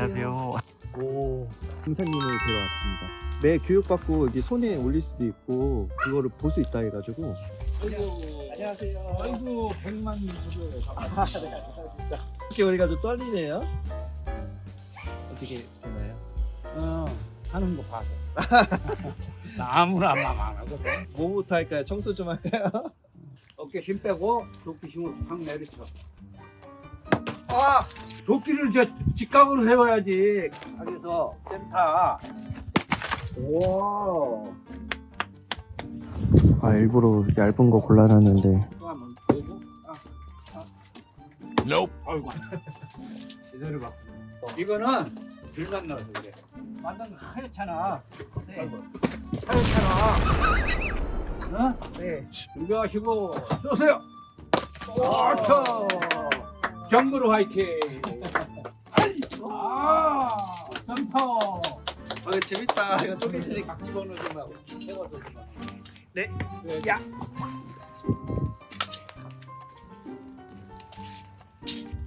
안녕하세요. 오, 강사님을 데려왔습니다. 매 교육받고 여기 손에 올릴 수도 있고 그거를 볼 수 있다 해가지고. 아이고, 안녕하세요. 아이고, 100만 유튜브에 네, 감사합니다. 이렇게 우리가 좀 떨리네요. 어떻게 되나요? 하는 거 봐서. 나 아무나 막 안 하거든. 뭐부터 할까요? 청소 좀 할까요? 어깨 힘 빼고 도끼 힘을 확 내리쳐. 아! 도끼를 저 직각으로 세워야지. 그래서 센터. 와. 아, 일부러 얇은 거 골라놨는데. 또 한번 보고. Nope. 아이고. 제대로 봐. 이거는 들만 넣어서 그래. 만든 거 하얗잖아. 네. 하얗잖아. 어? 네. 준비하시고 쏘세요. 그렇죠. 정부로 화이팅. 아, 점퍼. 이거 재밌다. 이거 좀 조금씩 각 집어넣지 말고 세워서 좀. 네. 네. 야.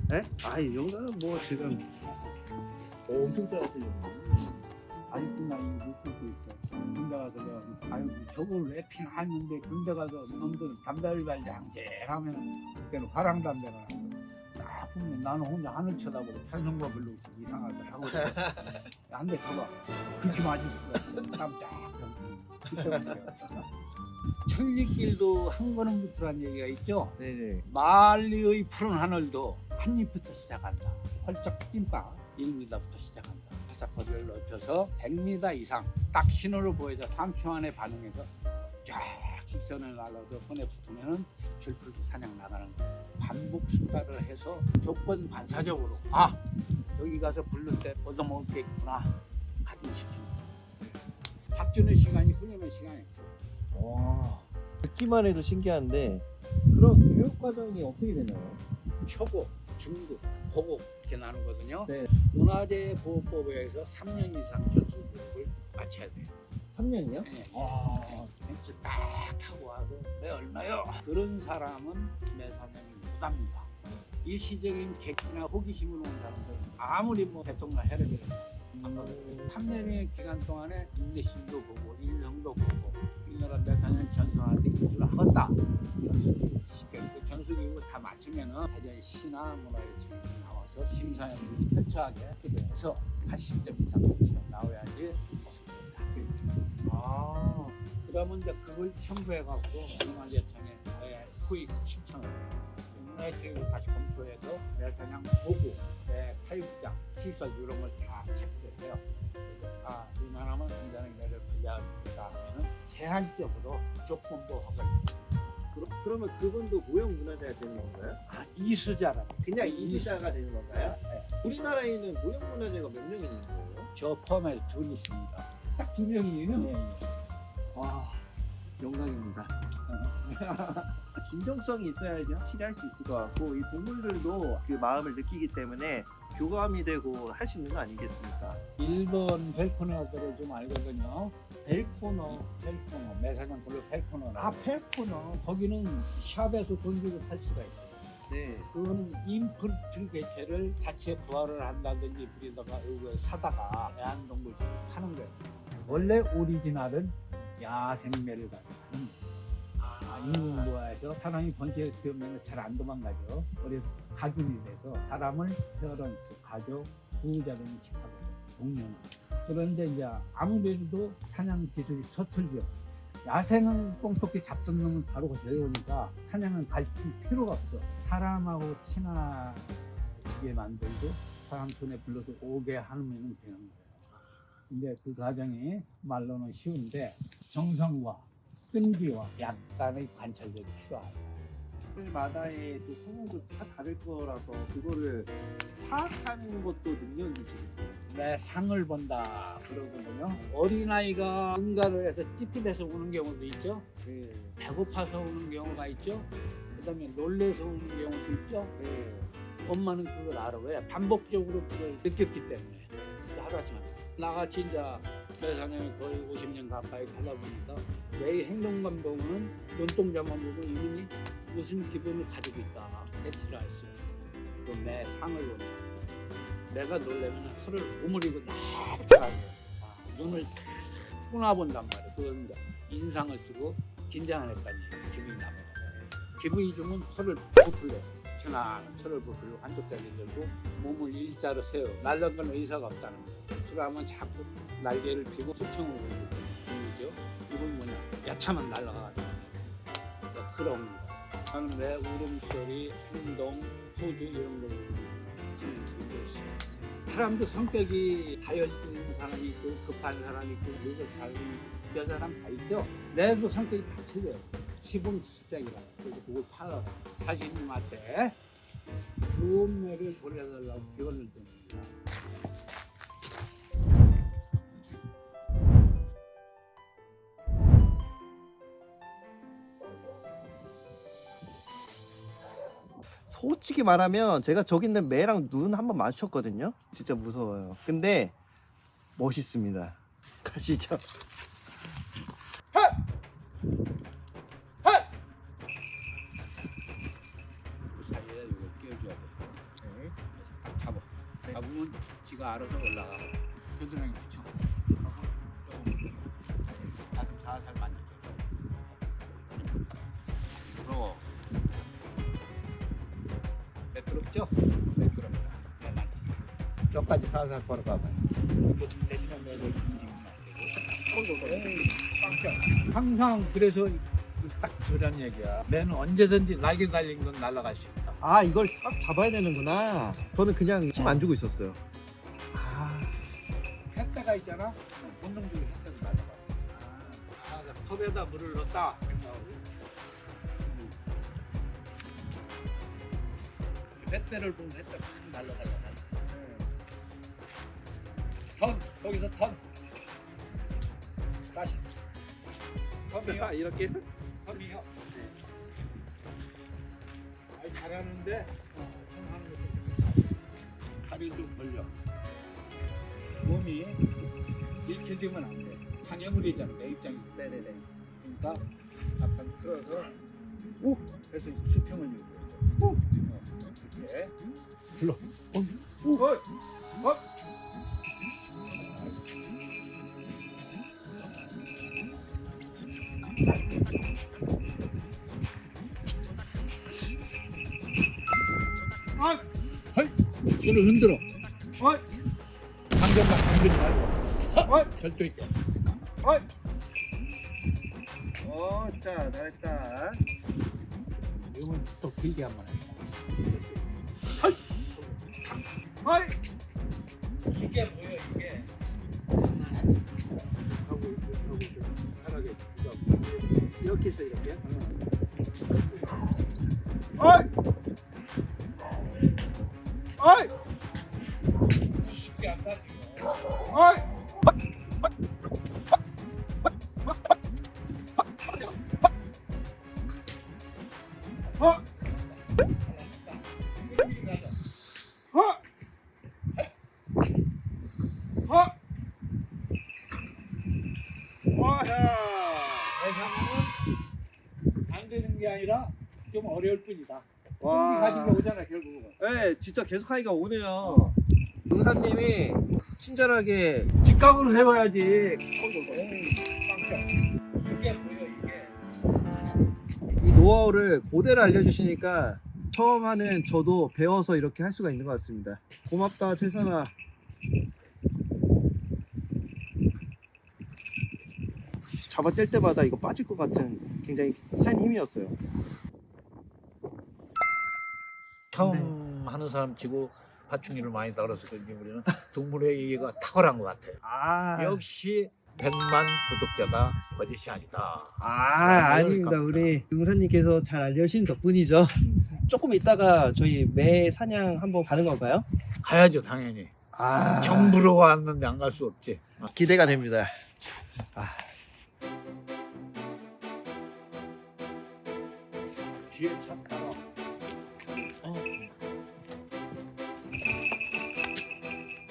네? 아, 이 정도는 뭐 지금 엄청 따뜻해요. 아직도 나 이거 못 쓰고 있어. 군대 가서 내가 아유 저걸 왜 피나는데 군대 가서 놈들은 담배를 달지 앙증하면 그때는 화랑 담배가 나고 딱 보면 나는 혼자 하늘 쳐다보고 편성과 별로 이상하더라고. 한 대 쳐봐. 그렇게 맞을 수가 깜짝 천리길도 한 걸음 붙으란 얘기가 있죠. 네네. 만리의 푸른 하늘도 한 입부터 시작한다. 펄쩍 뛴바 1m부터 시작한다. 살짝 거리를 넓혀서 100m 이상 딱 신호를 보여줘 3초 안에 반응해서 쫙 직선을 날라서 손에 붙으면은 줄 풀고 사냥 나가는 거야. 반복 수가를 해서 조건 반사적으로 아 여기 가서 부를 때 얻어먹을 게 있구나 각인시키는 거야. 학주는 시간이 훈련의 시간이야. 와. 듣기만 해도 신기한데 그럼 교육 과정이 어떻게 되나요? 초급, 중급, 고급 이렇게 나누거든요. 네. 문화재 보호법에 의해서 3년 이상 전수 교육을 마쳐야 돼요. 3년이요? 네. 벤츠 딱 타고 와도 매 얼마요? 그런 사람은 매 4년이 못합니다. 일시적인 객기나 호기심으로 온 사람들 아무리 뭐 대통령 해를 안 받아요. 3년의 기간 동안에 인내심도 보고 인성도 보고 우리나라 매 4년 전수하는데 일주를 하겠다. 그 전수교육을 다 마치면은 대전 시나 문화유치원에 나와서 심사위원들이 철저하게 해서 80점 이상 시험 나와야지 아. 그러면 이제 그걸 첨부해갖고 문화재청에 후익 신청을 해요. 문화재청이 다시 검토해서 매사냥 보고 내 사육장 시설 이런 걸 다 체크해요. 그래서 이만하면 굉장히 매를 분야하다 하면은 제한적으로 조건부 허가를 그러면 그분도 무형 문화재가 되는 건가요? 이수자라. 그냥 이수자가 되는 건가요? 네. 우리나라에는 무형 문화재가 몇 명이 있는 거예요? 저 포함해 둘 있습니다. 딱 2명이에요? 예. 와, 영광입니다. 진정성이 있어야지 확실히 할 수 있을 것 같고 이 동물들도 그 마음을 느끼기 때문에 교감이 되고 할 수 있는 거 아니겠습니까? 일본 펠코너들을 좀 알거든요. 벨코너. 펠코너, 매사장 별로 펠코너라. 아, 펠코너. 거기는 샵에서 돈 주고 살 수가 있어요. 네. 그거는 임플트 개체를 자체 부화를 한다든지 브리더가 이걸 사다가 애완동물들을 파는 거예요. 원래 오리지널은 야생매를 가지고 인공부화해서 사람이 번식되면 잘 안 도망가죠. 그래서 각인이 돼서 사람을 페어런스, 가족, 보호자로 인식하거든요. 동료는. 그런데 이제 아무래도 사냥 기술이 서툴죠. 야생은 꽁토끼 잡던 놈은 바로 데려오니까 사냥은 갈 필요가 없어. 사람하고 친하게 만들고 사람 손에 불러서 오게 하면 되는 거예요. 근데 그 과정이 말로는 쉬운데 정성과 끈기와 약간의 관찰력이 필요하다. 마다의 그 성향도 다 다를 거라서 그거를 파악하는 것도 능력이시겠어요. 내 상을 본다 그러거든요. 어린아이가 응가를 해서 찝찝해서 우는 경우도 있죠. 네. 배고파서 우는 경우가 있죠. 그 다음에 놀래서 우는 경우도 있죠. 네. 엄마는 그걸 알아. 왜? 반복적으로 그걸 느꼈기 때문에. 하루아침에 나같이 이제 매사냥이 거의 50년 가까이 하다 보니까 내 행동 감독은 눈동자만 보고 이분이 무슨 기분을 가지고 있다 대치를 알 수 있어요. 또 내 상을 보니까 내가 놀래면 털을 오므리고 납작하게 눈을 탁 끊어본단 말이야. 그건 인상을 쓰고 긴장을 했다니 기분이 나빠요. 기분이 좋으면 털을 부풀려. 편안한 털을 부풀리고 한쪽 다리 들고 몸을 일자로 세워. 날는 건 의사가 없다는 거예요. 그러면 자꾸 날개를 펴고 수평으로 보이죠. 이건 뭐냐? 야차만 날아가가지고 그런 거. 나는 내 울음소리, 행동, 포즈 이런 걸 사람도 성격이 다혈질 사람이 있고 급한 사람이 있고 늦은 사람이 있고 여러 사람 다 있죠. 내도 성격이 다 틀려요. 시범 시작이라. 그래서 그걸 파가 사시님한테 음매를 돌려달라고 기원을 드립니다. 솔직히 말하면 제가 저기 있는 매랑 눈 한번 마주쳤거든요. 진짜 무서워요. 근데 멋있습니다. 가시죠. 그 사이에 이걸 끼워줘야 돼. 네. 잡아. 잡으면 지가 알아서 올라가. 겨드랑이 붙여. 가슴 살살 만져줘. 부러워. 매끄럽죠? 매끄럽다. 저까지 살살 걸어가봐요. 이게 대신에 매를 움직이면 안 되고. 항상 그래서 딱 그런 얘기야. 매는 언제든지 날개 달린 건 날아갈 수 있다. 아, 이걸 딱 잡아야 되는구나. 저는 그냥 힘 안 주고 있었어요. 아, 햇대가 있잖아. 본능적으로 햇대가 날아가. 컵에다 물을 넣었다. 햇대를 보면 햇대가 팍 날아가잖아. 턴 거기서 턴. 다시. 턴이요. 이렇게. 턴이요. 아이 잘하는데 턴하는 것도 다리 좀 벌려. 몸이 이렇게 되면 안 돼. 장애물이잖아 내 입장이. 네네네. 그러니까 약간 틀어서 오! 그래서 수평을 유지해. 오! 이렇게 불러. 손을 흔들어. 당겨만 당기지 말고. 절도 있게. 자, 잘했다. 이건 또 길게 한번 해. 이게 뭐야 이게? 하고 편하게. 이렇게 해서 이렇게. 쉽게 안 가지. 안 되는 게 아니라 좀 어려울 뿐이다. 와. 가지고 오잖아 결국은. 네, 진짜 계속 하기가 오네요. 의사님이 친절하게 직각으로 세워야지. 이게 뭐예요 이게? 이 노하우를 그대로 알려주시니까 처음 하는 저도 배워서 이렇게 할 수가 있는 것 같습니다. 고맙다, 태산아. 잡아뗄 때마다 이거 빠질 것 같은 굉장히 센 힘이었어요. 처음 하는 사람 치고 파충류를 많이 다뤄서 그런지 우리는 동물의 이해가 탁월한 것 같아요. 아, 역시 100만 구독자가 거짓이 아니다. 아닙니다. 우리 의사님께서 잘 알려주신 덕분이죠. 조금 있다가 저희 매 사냥 한번 가는 건가요? 가야죠 당연히. 아, 정부로 왔는데 안 갈 수 없지. 기대가 됩니다. 뒤에 차 따라.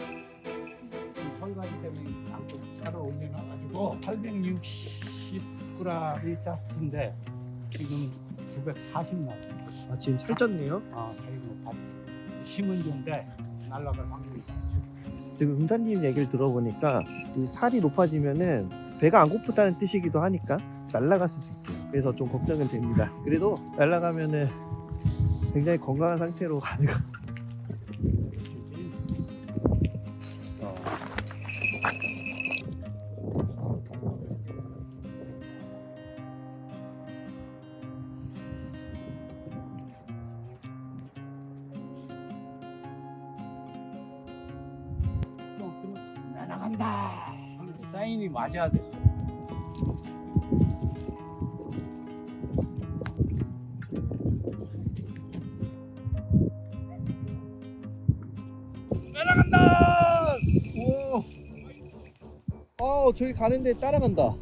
이 설가지 때문에 양쪽 차로 올려놔가지고 860g이 짰는데 지금 940 나왔어요. 지금 살쪘네요. 힘은 좋은데 날아갈 확률이 있죠. 지금 금사님 얘기를 들어보니까 이 살이 높아지면은 배가 안 고프다는 뜻이기도 하니까 날아갈 수도 있대요. 그래서 좀 걱정은 됩니다. 그래도 날아가면은 굉장히 건강한 상태로 가는 거. 날아간다. 사인이 맞아야 돼. 날아간다! 우와! 저기 가는데 따라간다.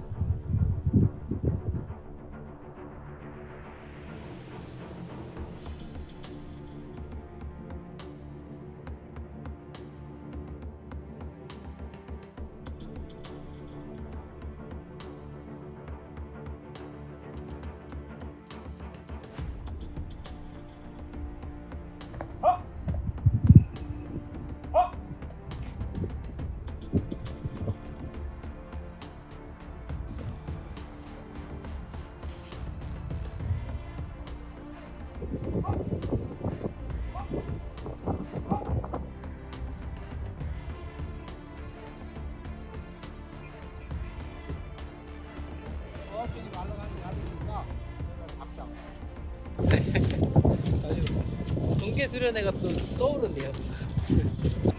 동계 수련회가 또 떠오른대요.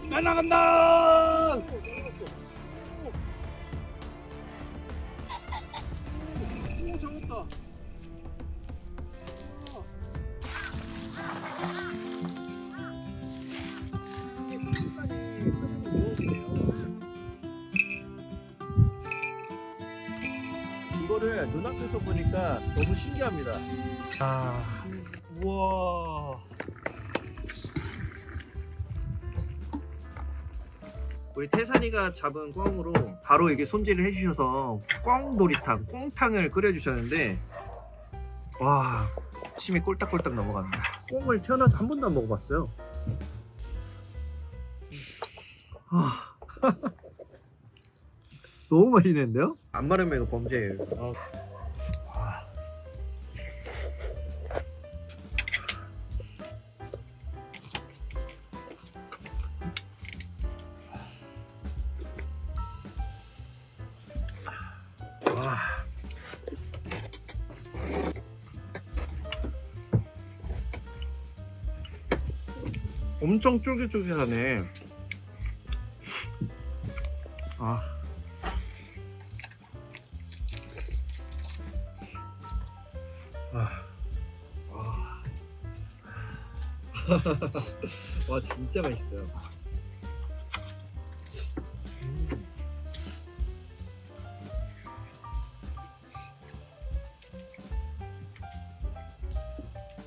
날아간다. 오, 잡았다. 이거를 눈앞에서 보니까 너무 신기합니다. 우와. 우리 태산이가 잡은 꿩으로 바로 이게 손질을 해주셔서 꿩도리탕, 꿩탕을 끓여주셨는데 와, 침이 꼴딱꼴딱 넘어갑니다. 꿩을 태어나서 한 번도 안 먹어봤어요. 너무 맛있는데요? 안 마르면 이거 범죄예요. 엄청 쫄깃쫄깃하네. 와, 진짜 맛있어요.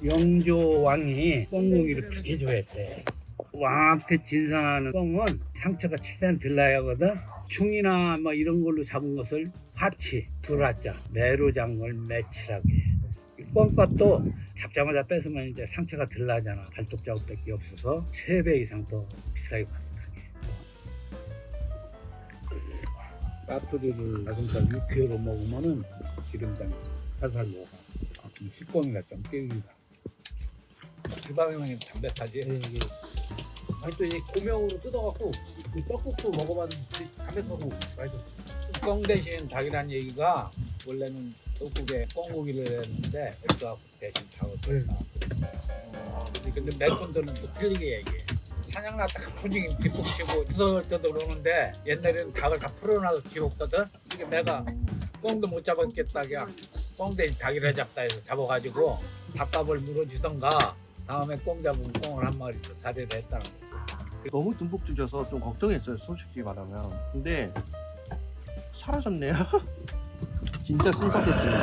영조 왕이 꿩고기를 그렇게 좋아했대. 왕한테 진상하는 꿩은 상처가 최대한 덜 나야 하거든. 충이나 뭐 이런 걸로 잡은 것을 화치, 두라자, 매로장을 매치라고 해. 이 꿩값도 잡자마자 뺏으면 이제 상처가 덜 나잖아. 발톱 자국밖에 없어서 3배 이상 더 비싸게 받는다. 까투리를 가슴살 6kg 먹으면은 기름장 살살 녹아. 식감이가 좀 깨기다. 지방이 담백하지. 아니 또 이 고명으로 뜯어갖고 그 떡국도 먹어봤는데 담백하고 맛있어. 꿩 대신 닭이란 얘기가 원래는 떡국에 꿩고기를 했는데 여기가 대신 닭을 끓였나. 근데 몇 분들은 또 틀리게 얘기해. 사냥 났다가 분위기 뒷북치고 뜨덜뜨덜 오는데 옛날에는 닭을 다 풀어놔서 키웠거든. 이게 내가 꿩도 못 잡았겠다 그냥 꿩 대신 닭이라 잡다 해서 잡아가지고 닭값을 물어주던가 다음에 꿩 잡으면 꿩을 한 마리 더 사례를 했다는 거. 너무 듬뿍 주셔서 좀 걱정했어요, 솔직히 말하면. 근데 사라졌네요. 진짜 순삭했습니다.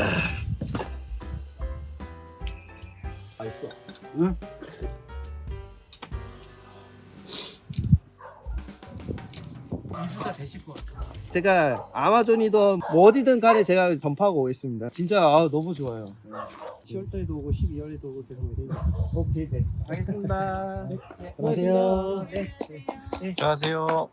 맛있어. 응? 진짜 되실 것 같아. 제가 아마존이든 뭐 어디든 간에 제가 전파하고 오겠습니다. 진짜 너무 좋아요. 10월달에도 오고 12월에도 오고 계속 오세요. 오케이 됐어. 알겠습니다. 네, 안녕하세요. 네. 네. 안녕하세요.